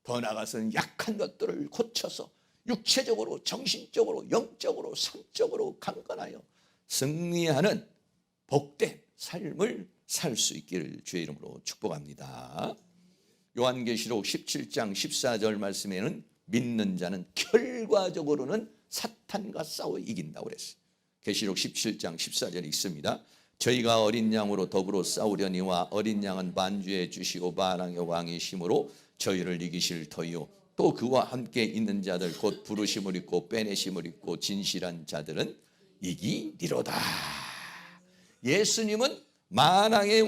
더 나아가서는 약한 것들을 고쳐서 육체적으로 정신적으로 영적으로 성적으로 강건하여 승리하는 복된 삶을 살 수 있기를 주의 이름으로 축복합니다. 요한계시록 17장 14절 말씀에는 믿는 자는 결과적으로는 사탄과 싸워 이긴다고 그랬어요. 계시록 17장 14절에 있습니다. 저희가 어린 양으로 더불어 싸우려니와 어린 양은 반주해 주시고 만왕의 왕이심으로 저희를 이기실 터이요 또 그와 함께 있는 자들 곧 부르심을 입고 빼내심을 입고 진실한 자들은 이기리로다. 예수님은 만왕의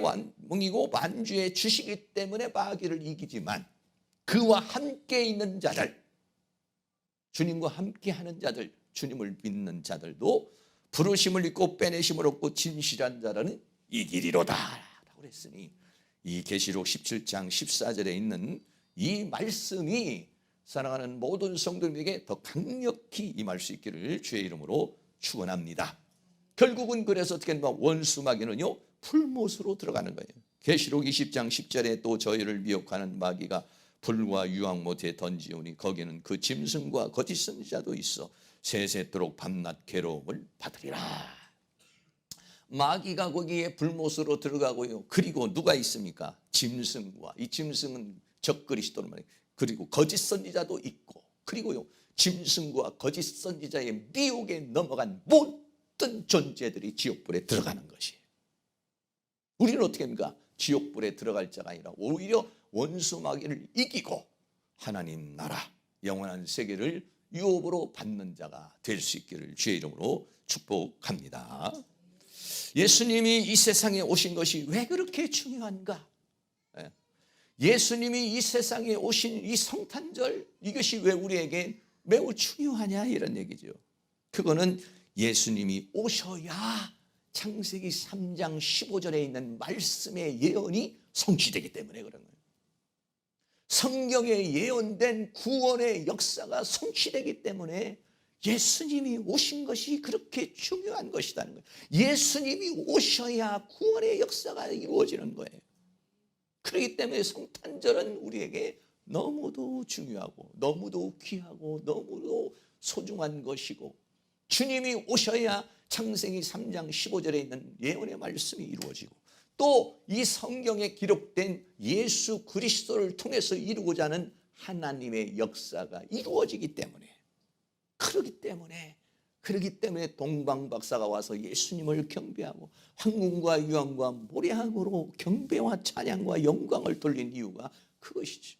왕이고 반주해 주시기 때문에 마귀를 이기지만 그와 함께 있는 자들, 주님과 함께 하는 자들, 주님을 믿는 자들도 부르심을 입고 빼내심을 얻고 진실한 자라는 이기리로다 라고 그랬으니, 이 계시록 17장 14절에 있는 이 말씀이 사랑하는 모든 성도님에게 더 강력히 임할 수 있기를 주의 이름으로 축원합니다. 결국은 그래서 어떻게 하면 원수 마귀는요, 풀못으로 들어가는 거예요. 계시록 20장 10절에 또 저희를 미혹하는 마귀가 불과 유황못에 던지오니 거기는 그 짐승과 거짓 선지자도 있어 세세토록 밤낮 괴로움을 받으리라. 마귀가 거기에 불못으로 들어가고요. 그리고 누가 있습니까? 짐승과, 이 짐승은 적그리스도는 말이에요. 그리고 거짓 선지자도 있고, 그리고요, 짐승과 거짓 선지자의 미혹에 넘어간 모든 존재들이 지옥불에 들어가는 것이에요. 우리는 어떻게 합니까? 지옥불에 들어갈 자가 아니라 오히려 원수 마귀를 이기고 하나님 나라 영원한 세계를 유업으로 받는 자가 될 수 있기를 주의 이름으로 축복합니다. 예수님이 이 세상에 오신 것이 왜 그렇게 중요한가? 예수님이 이 세상에 오신 이 성탄절, 이것이 왜 우리에게 매우 중요하냐 이런 얘기죠. 그거는 예수님이 오셔야 창세기 3장 15절에 있는 말씀의 예언이 성취되기 때문에 그런 거예요. 성경에 예언된 구원의 역사가 성취되기 때문에 예수님이 오신 것이 그렇게 중요한 것이라는 거예요. 예수님이 오셔야 구원의 역사가 이루어지는 거예요. 그렇기 때문에 성탄절은 우리에게 너무도 중요하고 너무도 귀하고 너무도 소중한 것이고, 주님이 오셔야 창세기 3장 15절에 있는 예언의 말씀이 이루어지고, 또 이 성경에 기록된 예수 그리스도를 통해서 이루고자 하는 하나님의 역사가 이루어지기 때문에, 그러기 때문에 동방박사가 와서 예수님을 경배하고 황금과 유황과 모래함으로 경배와 찬양과 영광을 돌린 이유가 그것이죠.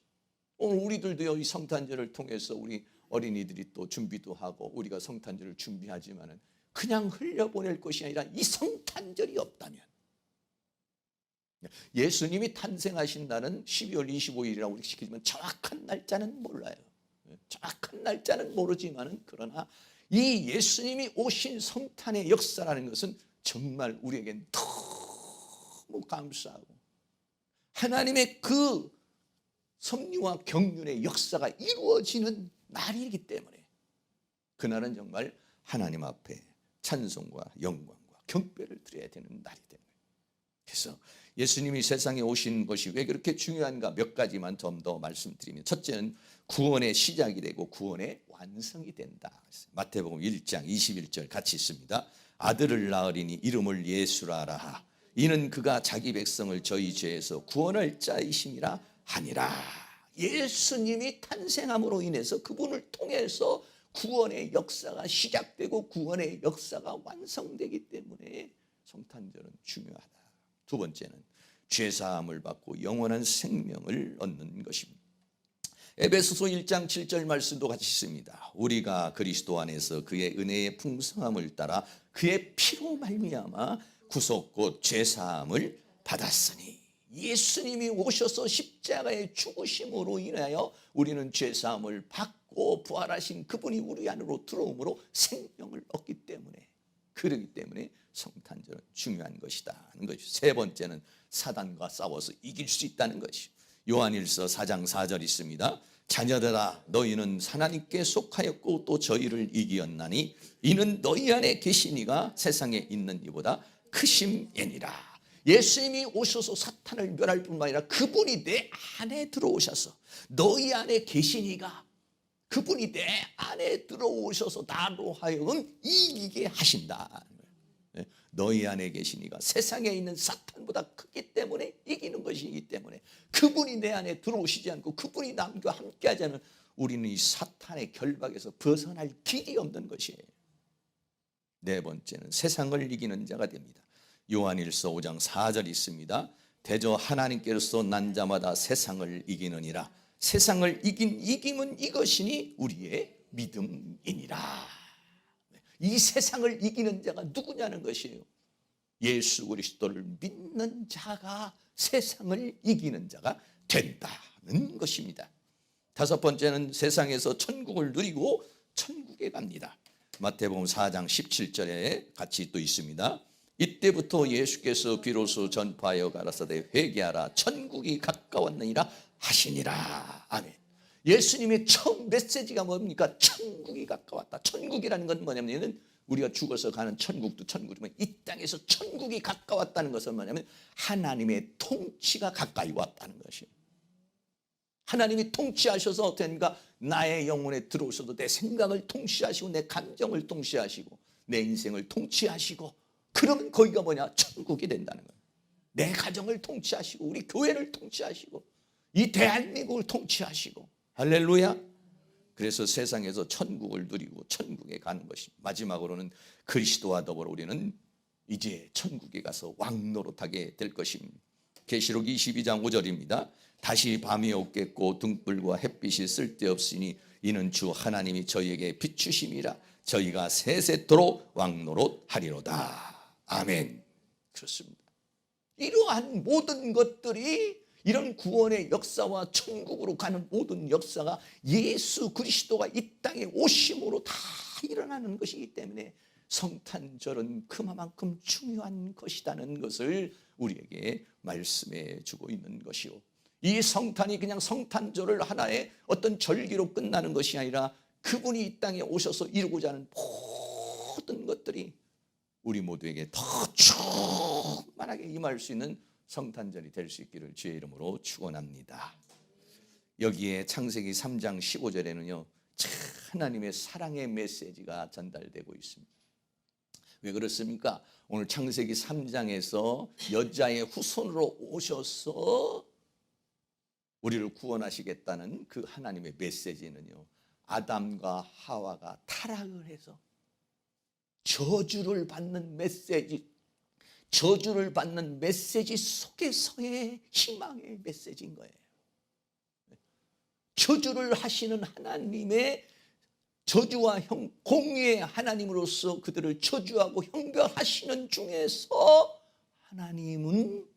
오늘 우리들도요, 이 성탄절을 통해서 우리 어린이들이 또 준비도 하고 우리가 성탄절을 준비하지만은 그냥 흘려보낼 것이 아니라 이 성탄절이 없다면, 예수님이 탄생하신 날은 12월 25일이라고 우리 시키지만 정확한 날짜는 몰라요. 정확한 날짜는 모르지만은 그러나 이 예수님이 오신 성탄의 역사라는 것은 정말 우리에겐 너무 감사하고, 하나님의 그 섭리와 경륜의 역사가 이루어지는 날이기 때문에 그날은 정말 하나님 앞에 찬송과 영광과 경배를 드려야 되는 날이 때문에, 그래서 예수님이 세상에 오신 것이 왜 그렇게 중요한가 몇 가지만 좀 더 말씀드리면, 첫째는 구원의 시작이 되고 구원의 완성이 된다. 마태복음 1장 21절 같이 있습니다. 아들을 낳으리니 이름을 예수라 하라. 이는 그가 자기 백성을 저희 죄에서 구원할 자이심이라 하니라. 예수님이 탄생함으로 인해서 그분을 통해서 구원의 역사가 시작되고 구원의 역사가 완성되기 때문에 성탄절은 중요하다. 두 번째는 죄사함을 받고 영원한 생명을 얻는 것입니다. 에베소서 1장 7절 말씀도 같이 있습니다. 우리가 그리스도 안에서 그의 은혜의 풍성함을 따라 그의 피로 말미암아 구속 곧 죄사함을 받았으니, 예수님이 오셔서 십자가의 죽으심으로 인하여 우리는 죄사함을 받고 부활하신 그분이 우리 안으로 들어옴으로 생명을 얻기 때문에, 그러기 때문에 성탄절은 중요한 것이다 하는 것이죠. 세 번째는 사단과 싸워서 이길 수 있다는 것이죠. 요한일서 4장 4절 있습니다. 자녀들아 너희는 하나님께 속하였고 또 저희를 이기었나니 이는 너희 안에 계시니가 세상에 있는 이보다 크심이니라. 예수님이 오셔서 사탄을 멸할 뿐만 아니라 그분이 내 안에 들어오셔서 너희 안에 계시니가, 그분이 내 안에 들어오셔서 나로 하여금 이기게 하신다. 너희 안에 계시니가 세상에 있는 사탄보다 크기 때문에 이기는 것이기 때문에, 그분이 내 안에 들어오시지 않고 그분이 남과 함께하지 않으면 우리는 이 사탄의 결박에서 벗어날 길이 없는 것이에요. 네 번째는 세상을 이기는 자가 됩니다. 요한일서 5장 4절 있습니다. 대저 하나님께로서 난 자마다 세상을 이기느니라. 세상을 이긴 이김은 이것이니 우리의 믿음이니라. 이 세상을 이기는 자가 누구냐는 것이에요. 예수 그리스도를 믿는 자가 세상을 이기는 자가 된다는 것입니다. 다섯 번째는 세상에서 천국을 누리고 천국에 갑니다. 마태복음 4장 17절에 같이 또 있습니다. 이때부터 예수께서 비로소 전파하여 가라사대 회개하라 천국이 가까웠느니라 하시니라. 아멘. 예수님의 처음 메시지가 뭡니까? 천국이 가까웠다. 천국이라는 건 뭐냐면 우리가 죽어서 가는 천국도 천국이지만 이 땅에서 천국이 가까웠다는 것은 뭐냐면 하나님의 통치가 가까이 왔다는 것이에요. 하나님이 통치하셔서 어떻게 합니까? 나의 영혼에 들어오셔도 내 생각을 통치하시고 내 감정을 통치하시고 내 인생을 통치하시고, 그러면 거기가 뭐냐? 천국이 된다는 거예요. 내 가정을 통치하시고 우리 교회를 통치하시고 이 대한민국을 통치하시고. 할렐루야. 그래서 세상에서 천국을 누리고 천국에 가는 것입니다. 마지막으로는 그리스도와 더불어 우리는 이제 천국에 가서 왕노릇하게 될 것입니다. 계시록 22장 5절입니다. 다시 밤이 없겠고 등불과 햇빛이 쓸데없으니 이는 주 하나님이 저희에게 비추심이라. 저희가 세세토록 왕노릇하리로다. 아멘. 그렇습니다. 이러한 모든 것들이, 이런 구원의 역사와 천국으로 가는 모든 역사가 예수 그리스도가 이 땅에 오심으로 다 일어나는 것이기 때문에 성탄절은 그만큼 중요한 것이라는 것을 우리에게 말씀해 주고 있는 것이요. 이 성탄이 그냥 성탄절을 하나의 어떤 절기로 끝나는 것이 아니라 그분이 이 땅에 오셔서 이루고자 하는 모든 것들이 우리 모두에게 더 충만하게 임할 수 있는 성탄절이 될 수 있기를 주의 이름으로 축원합니다. 여기에 창세기 3장 15절에는요 하나님의 사랑의 메시지가 전달되고 있습니다. 왜 그렇습니까? 오늘 창세기 3장에서 여자의 후손으로 오셔서 우리를 구원하시겠다는 그 하나님의 메시지는요, 아담과 하와가 타락을 해서 저주를 받는 메시지, 저주를 받는 메시지 속에서의 희망의 메시지인 거예요. 저주를 하시는 하나님의 저주와 공의의 하나님으로서 그들을 저주하고 형벌하시는 중에서 하나님은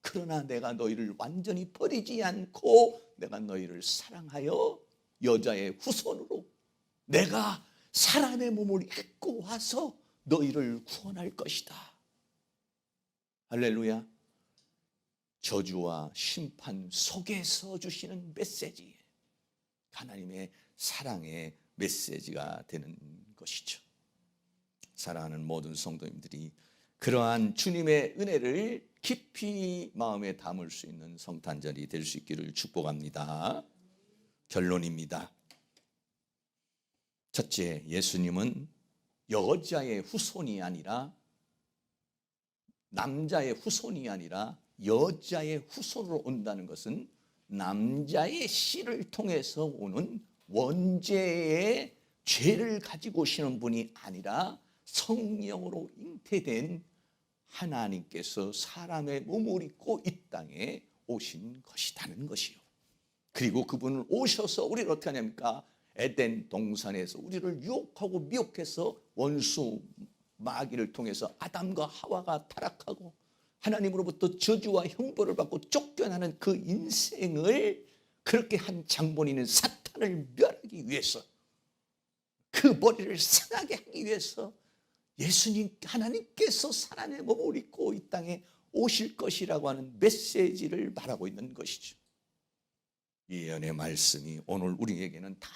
그러나 내가 너희를 완전히 버리지 않고 내가 너희를 사랑하여 여자의 후손으로 내가 사람의 몸을 입고 와서 너희를 구원할 것이다. 할렐루야. 저주와 심판 속에서 주시는 메시지, 하나님의 사랑의 메시지가 되는 것이죠. 사랑하는 모든 성도님들이 그러한 주님의 은혜를 깊이 마음에 담을 수 있는 성탄절이 될 수 있기를 축복합니다. 결론입니다. 첫째, 예수님은 여자의 후손이 아니라, 남자의 후손이 아니라 여자의 후손으로 온다는 것은 남자의 씨를 통해서 오는 원죄의 죄를 가지고 오시는 분이 아니라 성령으로 잉태된 하나님께서 사람의 몸을 입고 이 땅에 오신 것이라는 것이요. 그리고 그분은 오셔서 우리를 어떻게 하냐니까 에덴 동산에서 우리를 유혹하고 미혹해서 원수 마귀를 통해서 아담과 하와가 타락하고 하나님으로부터 저주와 형벌을 받고 쫓겨나는 그 인생을 그렇게 한 장본인은 사탄을 멸하기 위해서, 그 머리를 상하게 하기 위해서 예수님 하나님께서 사람의 몸을 입고 이 땅에 오실 것이라고 하는 메시지를 말하고 있는 것이죠. 이 예언의 말씀이 오늘 우리에게는 다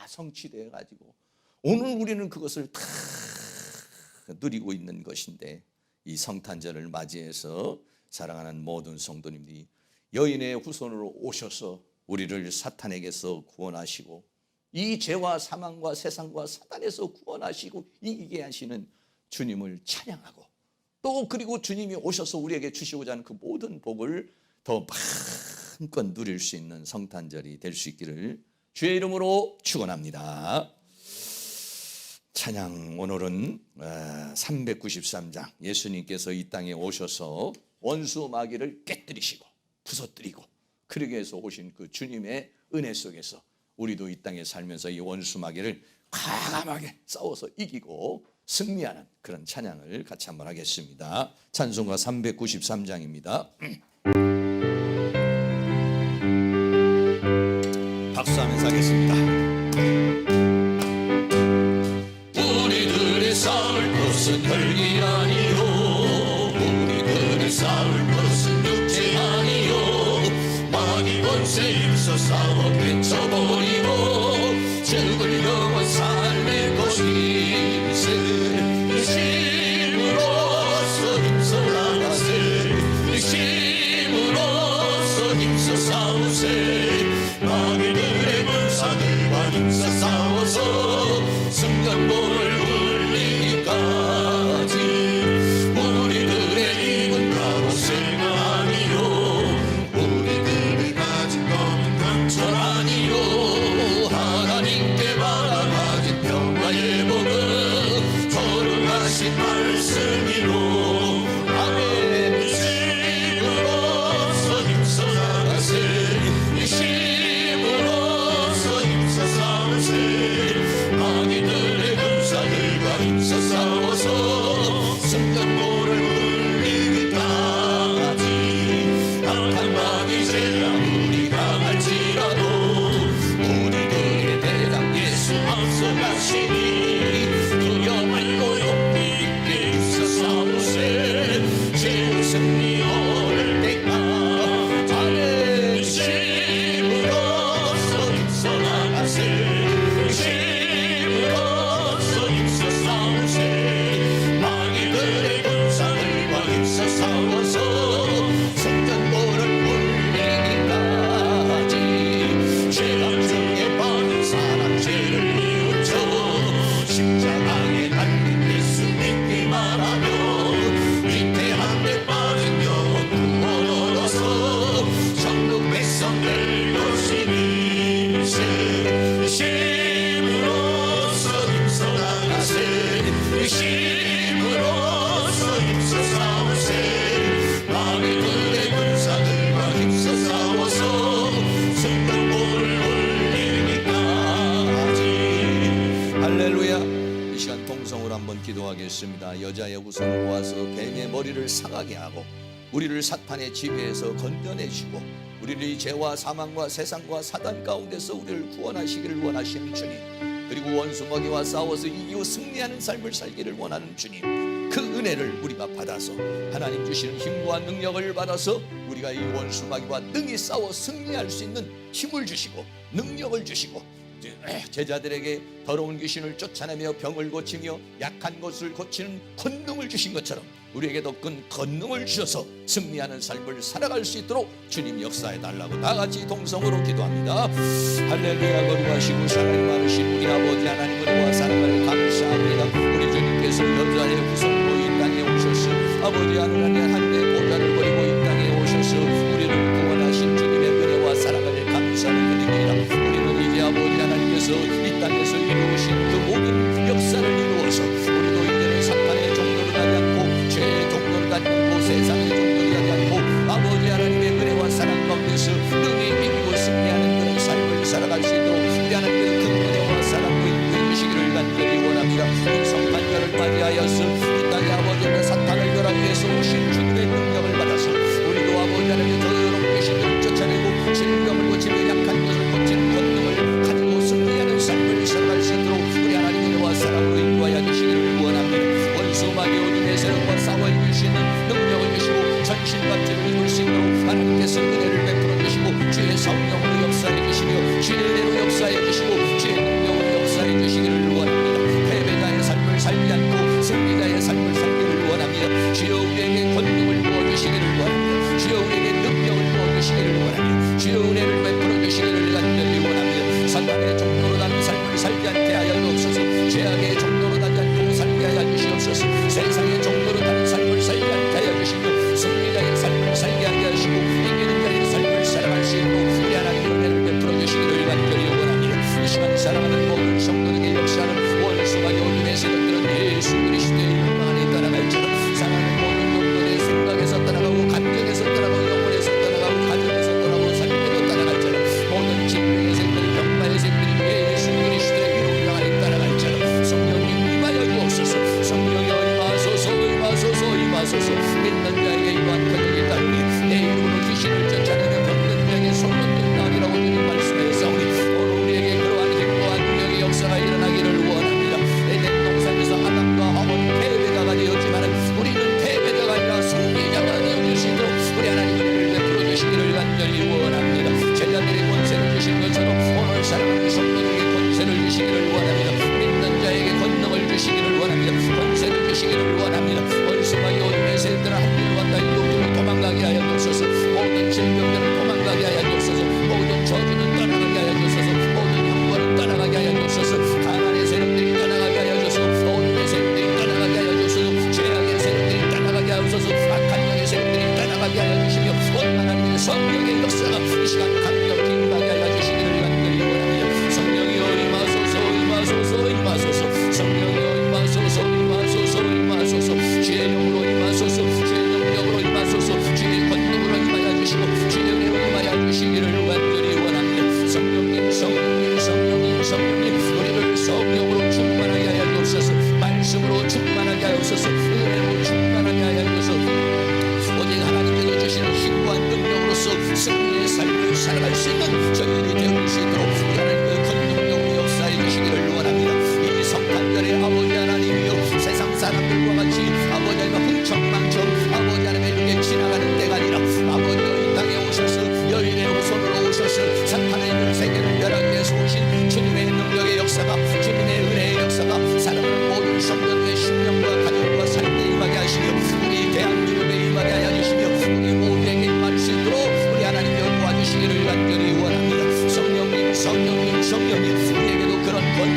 성취되어 가지고 오늘 우리는 그것을 다 누리고 있는 것인데, 이 성탄절을 맞이해서 사랑하는 모든 성도님들이 여인의 후손으로 오셔서 우리를 사탄에게서 구원하시고 이 죄와 사망과 세상과 사탄에서 구원하시고 이기게 하시는 주님을 찬양하고, 또 그리고 주님이 오셔서 우리에게 주시고자 하는 그 모든 복을 더 마음껏 누릴 수 있는 성탄절이 될 수 있기를 주의 이름으로 축원합니다. 찬양, 오늘은 393장, 예수님께서 이 땅에 오셔서 원수 마귀를 깨뜨리시고 부서뜨리고 그러기 위해서 오신 그 주님의 은혜 속에서 우리도 이 땅에 살면서 이 원수 마귀를 과감하게 싸워서 이기고 승리하는 그런 찬양을 같이 한번 하겠습니다. 찬송가 393장입니다. 박수하면서 하겠습니다. 우리도 아니요 하나님께 받아 가진 평화의 복은 거룩하신 말씀이로 아멘. 힘으로써 힘써 나가세 힘으로서 힘써 싸우세 마귀들의 군사들과 힘써 싸워서 승전보를 울리기까지 악한 마귀 제라 우리 강할지라도 우리들의 대장 예수 앞서 가시니 두려워 말고 용기 있게 힘써 싸우세 죄의 승리 얻을 때까지 힘으로써 힘써 나가세 힘으로써 힘써 싸우세 마귀들의 군사들과 힘써 싸워서 승전보를 울리기까지 죄악 중에 빠진 사람 죄를 뉘우쳐 십자가에 달린 예수 믿기만 하며 위태한 데 빠진 영혼 구원 얻어서 천국 백성 될 것이니 힘으로써 힘써 나가세 힘으로써 힘써 싸우세 마귀들의 군사들과 힘써 싸워서 승전보를 올리기까지. 할렐루야. 이 시간 동성으로 한번 기도하겠습니다. 여자의 우선을 모아서 뱀의 머리를 상하게 하고 우리를 사탄의 지배에서 건져내시고 우리를 이 죄와 사망과 세상과 사단 가운데서 우리를 구원하시기를 원하시는 주님, 그리고 원수 마귀와 싸워서 이기고 승리하는 삶을 살기를 원하는 주님, 그 은혜를 우리가 받아서 하나님 주시는 힘과 능력을 받아서 우리가 이 원수 마귀와 능히 싸워 승리할 수 있는 힘을 주시고 능력을 주시고 제자들에게 더러운 귀신을 쫓아내며 병을 고치며 약한 것을 고치는 권능을 주신 것처럼 우리에게도 큰 권능을 주셔서 승리하는 삶을 살아갈 수 있도록 주님 역사해 달라고 다 같이 동성으로 기도합니다. 할렐루야. 거룩하시고 사랑이 많으신 우리 아버지 하나님, 은혜와 사랑을 감사합니다. 우리 주님께서 여자의 후손으로 이 땅에 오셔서 아버지 하나님의 하늘의 보좌를 버리고 이 땅에 오셔서 우리를 구원하신 주님의 은혜와 사랑을 감사를 드립니다. 우리는 이제 아버지 하나님께서 이 땅에서 이루으신 그 모든 역사를 이루어서 우리도 이제는 사탄의 종로를 하지 않고 죄의 종로를 하지 않고 세상의 종로를 하지 않고 아버지 하나님의 은혜와 사랑 가운데서 능히 이기고 승리하는 그런 삶을 살아갈 수 있도록 우리 하나님께서 큰 은혜와 사랑으로 인도해 주시기를 간절히 원합니다. 성탄절을 맞이하여서 이 땅에 아버지 하나님 사탄을 멸하기 위해서 오신 주님의 능력을 받아서 우리도 아버지 하나님의 더러운 귀신들을 쫓아내고 질병을 고치며 약한 것을 고치는 권능을 가지고 승리하는 삶을 살아갈 수 있도록 우리 하나님의 은혜와 사랑으로 인도하여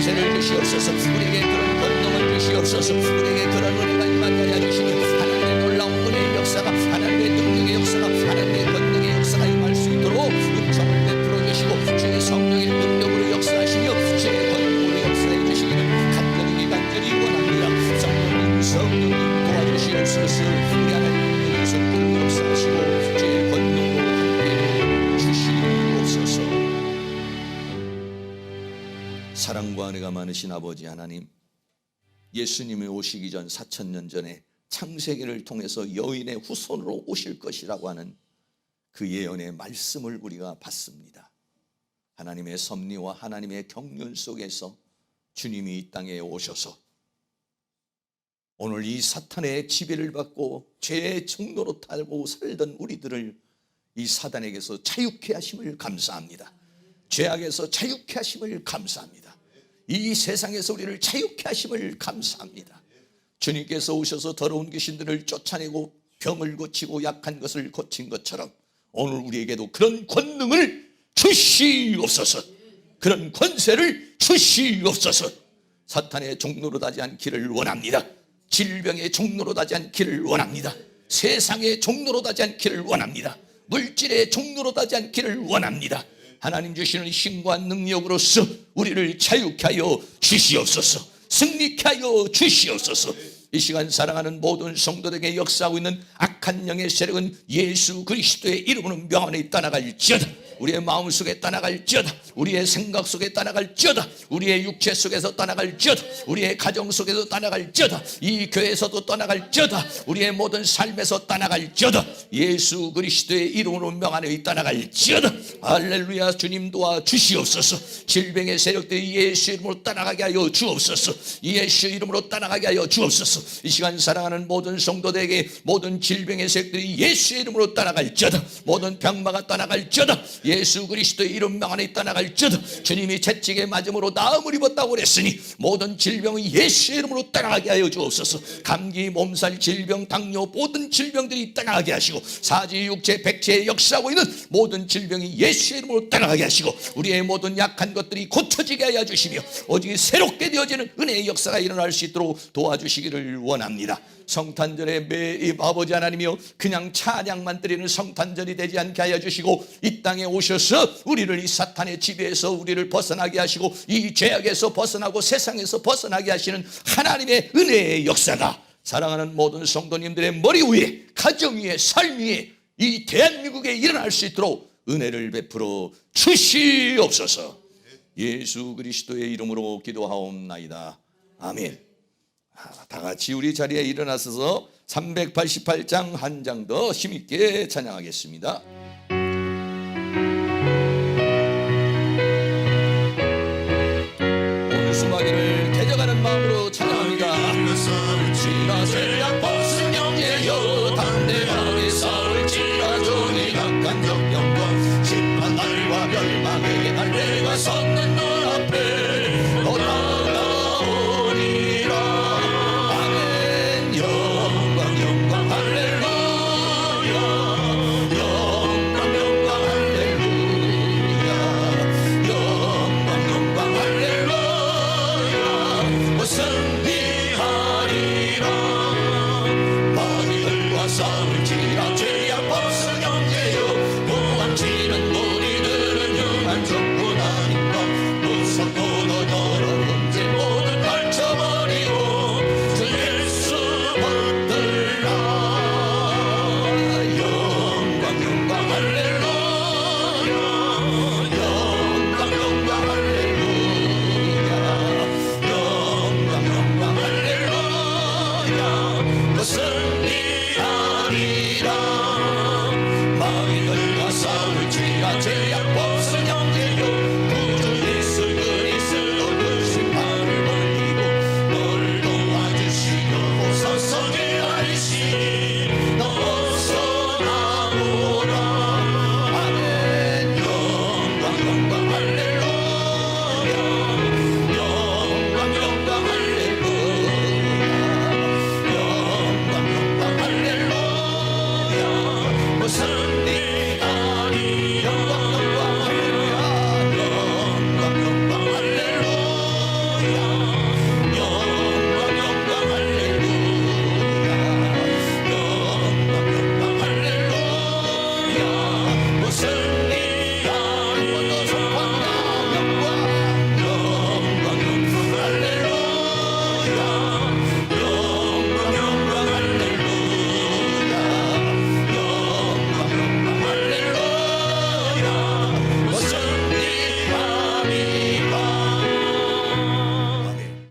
권세를 주시옵소서. 우리에게 그런 권능을 주시옵소서. 우리에게 그런 은혜가 임하게 하여 주시니 하나님의 놀라운 은혜의 역사가, 하나님의 능력의 역사가, 하나님의 권능의 역사가 임할 수 있도록 은총을 베풀어 주시고 주의 성령의 능력으로 역사하시며 주의 권능으로 역사해 주시기를 간절히 원합니다. 성령님 도와주시옵소서. 우리 하나님의 성령으로 역사하시고 주의 권능으로 함께 주시옵소서. 사랑과 은혜가 많으신 아버지 하나님, 예수님이 오시기 전 4000년 전에 창세기를 통해서 여인의 후손으로 오실 것이라고 하는 그 예언의 말씀을 우리가 받습니다. 하나님의 섭리와 하나님의 경륜 속에서 주님이 이 땅에 오셔서 오늘 이 사탄의 지배를 받고 죄의 종로로 타고 살던 우리들을 이 사단에게서 자유케 하심을 감사합니다. 죄악에서 자유케 하심을 감사합니다. 이 세상에서 우리를 자유케 하심을 감사합니다. 주님께서 오셔서 더러운 귀신들을 쫓아내고 병을 고치고 약한 것을 고친 것처럼 오늘 우리에게도 그런 권능을 주시옵소서. 그런 권세를 주시옵소서. 사탄의 종로로 타지 않기를 원합니다. 질병의 종로로 타지 않기를 원합니다. 세상의 종로로 타지 않기를 원합니다. 물질의 종로로 타지 않기를 원합니다. 하나님 주시는 힘과 능력으로서 우리를 자유케 하여 주시옵소서. 승리케 하여 주시옵소서. 이 시간 사랑하는 모든 성도들에게 역사하고 있는 악한 영의 세력은 예수 그리스도의 이름으로 명하여 떠나갈지어다. 우리의 마음속에 떠나갈지어다. 우리의 생각 속에 떠나갈지어다. 우리의 육체 속에서 떠나갈지어다. 우리의 가정 속에서 떠나갈지어다. 이 교회에서도 떠나갈지어다. 우리의 모든 삶에서 떠나갈지어다. 예수 그리스도의 이름으로 명하여 떠나갈지어다. 할렐루야. 주님 도와 주시옵소서. 질병의 세력들이 예수 이름으로 떠나가게 하여 주옵소서. 예수 이름으로 떠나가게 하여 주옵소서. 이 시간 사랑하는 모든 성도들에게 모든 질병의 세력들이 예수의 이름으로 떠나갈지어다. 모든 병마가 떠나갈지어다. 예수 그리스도의 이름 명안에 떠나갈지어다. 주님이 채찍에 맞음으로 나음을 입었다고 그랬으니 모든 질병이 예수의 이름으로 떠나가게 하여 주옵소서. 감기, 몸살, 질병, 당뇨 모든 질병들이 떠나가게 하시고 사지, 육체, 백체에 역사하고 있는 모든 질병이 예수의 이름으로 떠나가게 하시고 우리의 모든 약한 것들이 고쳐지게 하여 주시며 오직 새롭게 되어지는 은혜의 역사가 일어날 수 있도록 도와주시기를 원합니다. 성탄절에 매 아버지 하나님이여 그냥 찬양만 드리는 성탄절이 되지 않게 하여 주시고 이 땅에 오셔서 우리를 이 사탄의 지배에서 우리를 벗어나게 하시고 이 죄악에서 벗어나고 세상에서 벗어나게 하시는 하나님의 은혜의 역사가 사랑하는 모든 성도님들의 머리 위에 가정 위에 삶 위에 이 대한민국에 일어날 수 있도록 은혜를 베풀어 주시옵소서. 예수 그리스도의 이름으로 기도하옵나이다. 아멘. 다 같이 우리 자리에 일어나서서 388장 한 장 더 힘있게 찬양하겠습니다.